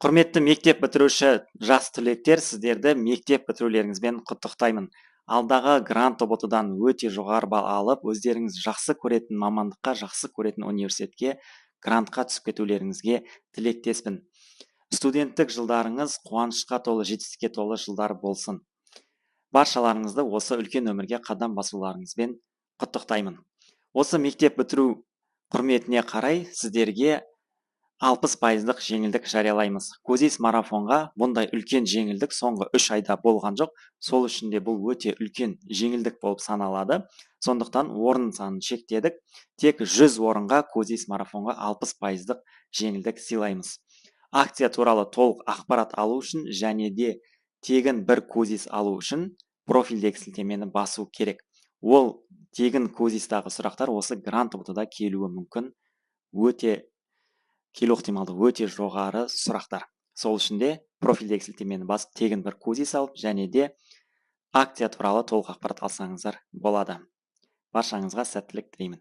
Құрметті мектеп бітіруші жас түлектер, сіздерді мектеп бітірулеріңізбен құттықтаймын. Алдағы грант ұбт-дан өте жоғары балл алып, өздеріңіз жақсы көретін мамандыққа, жақсы көретін университетке грантқа түсіп кетулеріңізге тілектеспін. Студенттік жылдарыңыз қуанышқа толы, жетістікке толы жылдар болсын. Баршаларыңызды осы үлкен өмірге қадам басуларыңызбен құттықтаймын. Осы мектеп бітіру құрметіне қарай сіздерге 60% жеңілдік жариялаймыз. Козис марафонға бұндай үлкен жеңілдік соңғы 3 айда болған жоқ. Сол үшін де бұл өте үлкен жеңілдік болып саналады. Сондықтан орын санын шектедік. Тек 100 орынға Козис марафонға 60% жеңілдік сыйлаймыз. Акция туралы толық ақпарат алу үшін және де тегін бір Козис алу үшін профильдегі сілтемені басу керек. Ол тегін Козистағы сұрақтар осы грант ұбт-да келуі мүмкін. Келу ықтималдығы өте жоғары сұрақтар. Сол үшін де профильдегі сілтемені басып тегін бір Козис алып және де акция туралы толық ақпарат алсаңыздар болады. Баршаңызға сәттілік тілеймін.